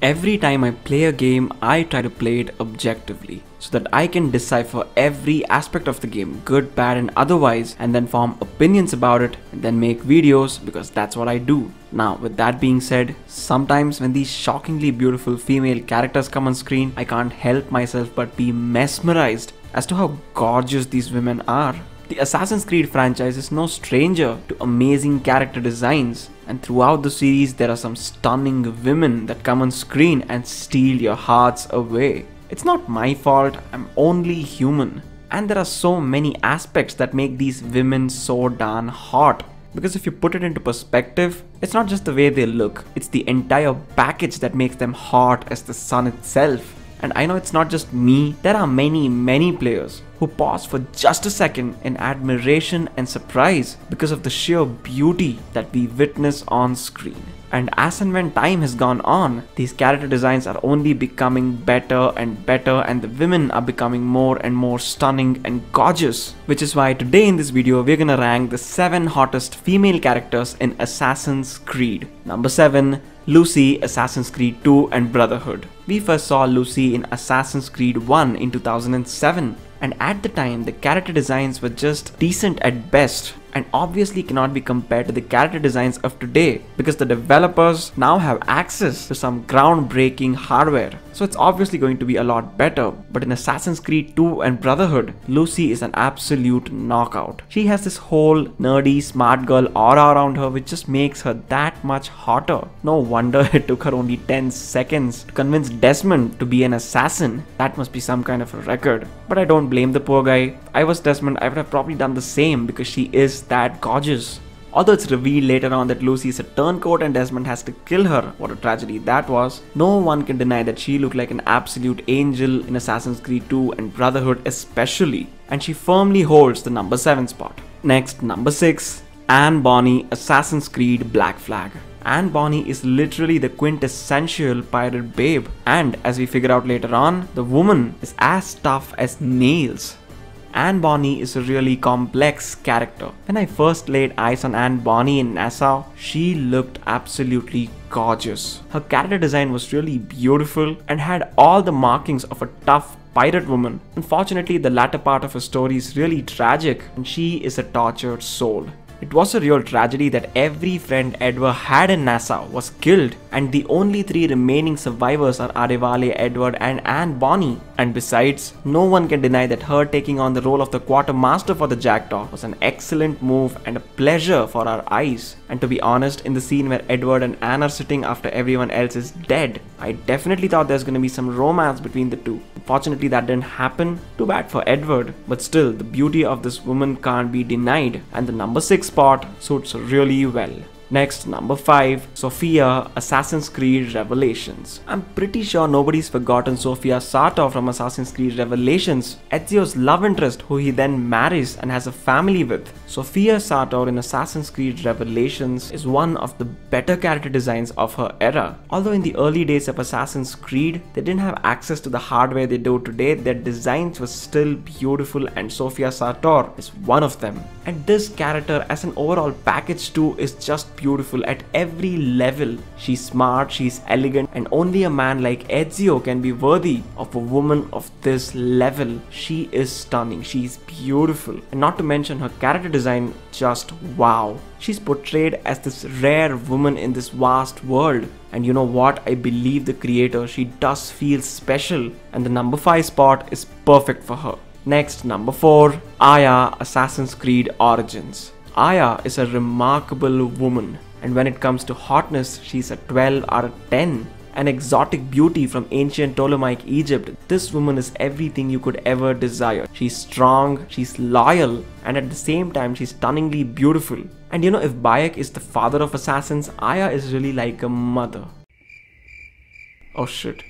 Every time I play a game, I try to play it objectively so that I can decipher every aspect of the game, good, bad and otherwise, and then form opinions about it and then make videos because that's what I do. Now, with that being said, sometimes when these shockingly beautiful female characters come on screen, I can't help myself but be mesmerized as to how gorgeous these women are. The Assassin's Creed franchise is no stranger to amazing character designs, and throughout the series there are some stunning women that come on screen and steal your hearts away. It's not my fault, I'm only human. And there are so many aspects that make these women so darn hot. Because if you put it into perspective, it's not just the way they look, it's the entire package that makes them hot as the sun itself. And I know it's not just me, there are many players who pause for just a second in admiration and surprise because of the sheer beauty that we witness on screen. And as and when time has gone on, these character designs are only becoming better and better, and the women are becoming more and more stunning and gorgeous. Which is why today in this video we're gonna rank the 7 hottest female characters in Assassin's Creed. Number 7. Lucy, Assassin's Creed 2 and Brotherhood. We first saw Lucy in Assassin's Creed 1 in 2007, and at the time the character designs were just decent at best and obviously cannot be compared to the character designs of today because the developers now have access to some groundbreaking hardware. So it's obviously going to be a lot better. But in Assassin's Creed 2 and Brotherhood, Lucy is an absolute knockout. She has this whole nerdy smart girl aura around her which just makes her that much hotter. No wonder it took her only 10 seconds to convince Desmond to be an assassin. That must be some kind of a record. But I don't blame the poor guy. If I was Desmond, I would have probably done the same because she is that gorgeous. Although it's revealed later on that Lucy is a turncoat and Desmond has to kill her, what a tragedy that was, no one can deny that she looked like an absolute angel in Assassin's Creed 2 and Brotherhood especially, and she firmly holds the number 7 spot. Next, number 6, Anne Bonny, Assassin's Creed Black Flag. Anne Bonny is literally the quintessential pirate babe, and as we figure out later on, the woman is as tough as nails. Anne Bonny is a really complex character. When I first laid eyes on Anne Bonny in Nassau, she looked absolutely gorgeous. Her character design was really beautiful and had all the markings of a tough pirate woman. Unfortunately, the latter part of her story is really tragic and she is a tortured soul. It was a real tragedy that every friend Edward had in Nassau was killed, and the only 3 remaining survivors are Adewale, Edward and Anne Bonny. And besides, no one can deny that her taking on the role of the quartermaster for the Jackdaw was an excellent move and a pleasure for our eyes. And to be honest, in the scene where Edward and Anne are sitting after everyone else is dead, I definitely thought there's gonna be some romance between the two. Unfortunately, that didn't happen. Too bad for Edward. But still, the beauty of this woman can't be denied, and the number 6 spot suits really well. Next, number 5, Sofia, Assassin's Creed Revelations. I'm pretty sure nobody's forgotten Sofia Sartor from Assassin's Creed Revelations, Ezio's love interest who he then marries and has a family with. Sofia Sartor in Assassin's Creed Revelations is one of the better character designs of her era. Although in the early days of Assassin's Creed, they didn't have access to the hardware they do today, their designs were still beautiful, and Sofia Sartor is one of them. And this character as an overall package too is just beautiful at every level. She's smart, she's elegant, and only a man like Ezio can be worthy of a woman of this level. She is stunning, she's beautiful, and not to mention her character design, just wow. She's portrayed as this rare woman in this vast world, and you know what, I believe the creator, she does feel special, and the number 5 spot is perfect for her. Next, number 4, Aya, Assassin's Creed Origins. Aya is a remarkable woman, and when it comes to hotness, she's a 12 out of 10. An exotic beauty from ancient Ptolemaic Egypt, this woman is everything you could ever desire. She's strong, she's loyal, and at the same time she's stunningly beautiful. And you know, if Bayek is the father of assassins, Aya is really like a mother. Oh shit,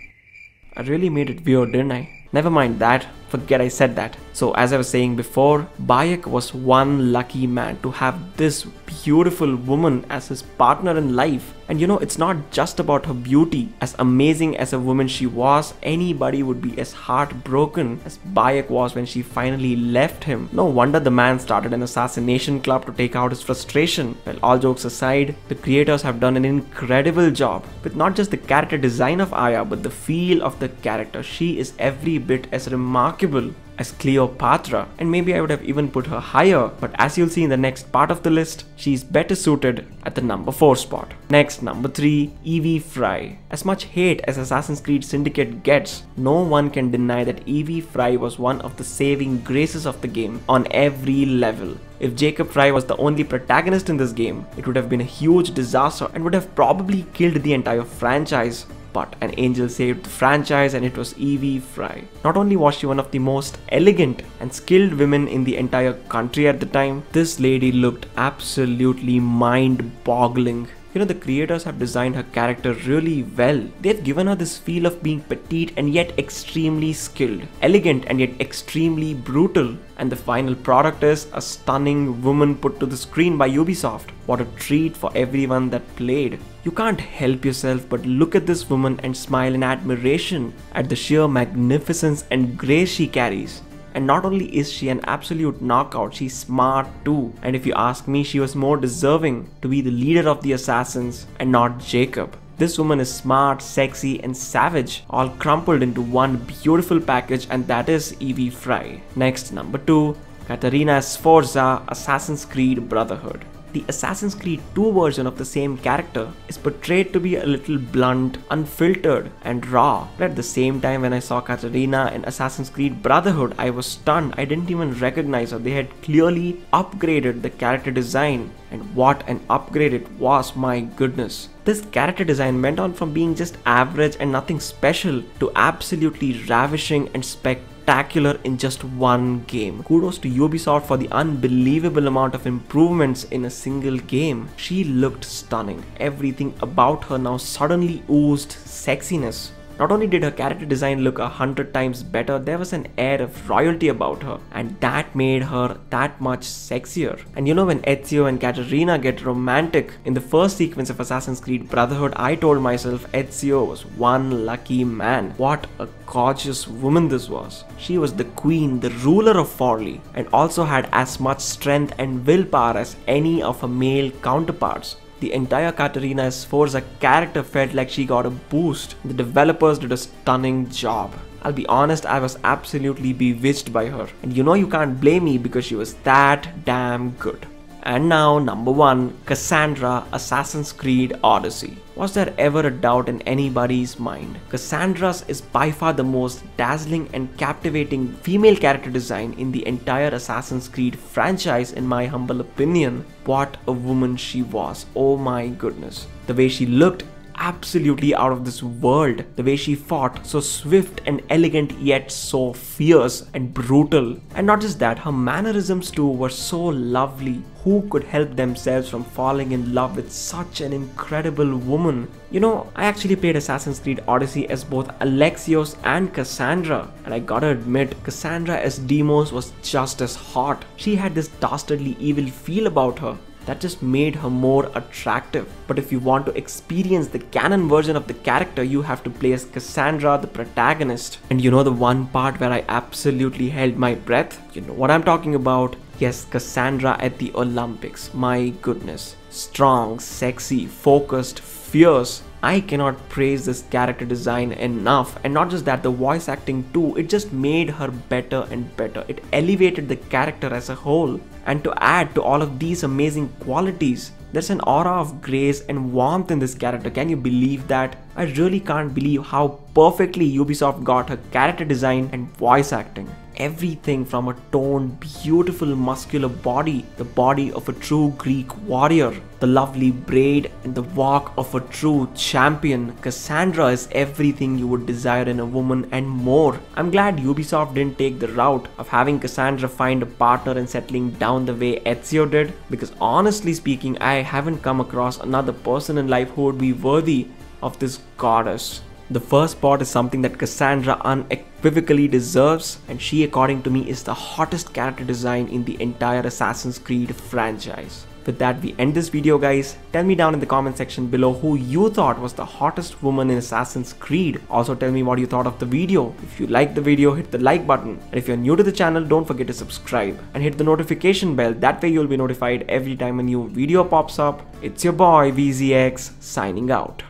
I really made it weird, didn't I? Never mind that. Forget I said that. So as I was saying before, Bayek was one lucky man to have this beautiful woman as his partner in life. And it's not just about her beauty. As amazing as a woman she was, anybody would be as heartbroken as Bayek was when she finally left him. No wonder the man started an assassination club to take out his frustration. Well, all jokes aside, the creators have done an incredible job with not just the character design of Aya, but the feel of the character. She is every bit as remarkable as Cleopatra, and maybe I would have even put her higher, but as you'll see in the next part of the list, she's better suited at the number 4 spot. Next, number 3, Evie Frye. As much hate as Assassin's Creed Syndicate gets, no one can deny that Evie Frye was one of the saving graces of the game on every level. If Jacob Frye was the only protagonist in this game, it would have been a huge disaster and would have probably killed the entire franchise. But an angel saved the franchise, and it was Evie Frye. Not only was she one of the most elegant and skilled women in the entire country at the time, this lady looked absolutely mind-boggling. The creators have designed her character really well. They've given her this feel of being petite and yet extremely skilled, elegant and yet extremely brutal. And the final product is a stunning woman put to the screen by Ubisoft. What a treat for everyone that played. You can't help yourself but look at this woman and smile in admiration at the sheer magnificence and grace she carries. And not only is she an absolute knockout, she's smart too. And if you ask me, she was more deserving to be the leader of the assassins and not Jacob. This woman is smart, sexy and savage, all crumpled into one beautiful package, and that is Evie Frye. Next, number 2, Caterina Sforza, Assassin's Creed Brotherhood. The Assassin's Creed 2 version of the same character is portrayed to be a little blunt, unfiltered and raw. But at the same time, when I saw Caterina in Assassin's Creed Brotherhood, I was stunned. I didn't even recognize her. They had clearly upgraded the character design, and what an upgrade it was, my goodness. This character design went on from being just average and nothing special to absolutely ravishing and spectacular in just one game. Kudos to Ubisoft for the unbelievable amount of improvements in a single game. She looked stunning. Everything about her now suddenly oozed sexiness. Not only did her character design look 100 times better, there was an air of royalty about her, and that made her that much sexier. And when Ezio and Caterina get romantic in the first sequence of Assassin's Creed Brotherhood, I told myself Ezio was one lucky man. What a gorgeous woman this was. She was the queen, the ruler of Forli, and also had as much strength and willpower as any of her male counterparts. The entire Caterina Sforza character felt like she got a boost. The developers did a stunning job. I'll be honest, I was absolutely bewitched by her. And you can't blame me because she was that damn good. And now, number 1, Kassandra, Assassin's Creed Odyssey. Was there ever a doubt in anybody's mind? Kassandra's is by far the most dazzling and captivating female character design in the entire Assassin's Creed franchise, in my humble opinion. What a woman she was, oh my goodness. The way she looked, absolutely out of this world. The way she fought, so swift and elegant yet so fierce and brutal. And not just that, her mannerisms too were so lovely. Who could help themselves from falling in love with such an incredible woman? I actually played Assassin's Creed Odyssey as both Alexios and Cassandra, and I gotta admit, Cassandra as Demos was just as hot. She had this dastardly evil feel about her that just made her more attractive. But if you want to experience the canon version of the character, you have to play as Cassandra, the protagonist. And the one part where I absolutely held my breath? You know what I'm talking about? Yes, Cassandra at the Olympics. My goodness. Strong, sexy, focused, fierce. I cannot praise this character design enough. And not just that, the voice acting too, it just made her better and better. It elevated the character as a whole. And to add to all of these amazing qualities, there's an aura of grace and warmth in this character. Can you believe that? I really can't believe how perfectly Ubisoft got her character design and voice acting. Everything from a toned, beautiful, muscular body, the body of a true Greek warrior, the lovely braid and the walk of a true champion. Cassandra is everything you would desire in a woman and more. I'm glad Ubisoft didn't take the route of having Cassandra find a partner and settling down the way Ezio did, because honestly speaking, I haven't come across another person in life who would be worthy of this goddess. The first spot is something that Kassandra unequivocally deserves, and she, according to me, is the hottest character design in the entire Assassin's Creed franchise. With that, we end this video, guys. Tell me down in the comment section below who you thought was the hottest woman in Assassin's Creed. Also tell me what you thought of the video. If you liked the video, hit the like button. And if you're new to the channel, don't forget to subscribe and hit the notification bell. That way you'll be notified every time a new video pops up. It's your boy VZX signing out.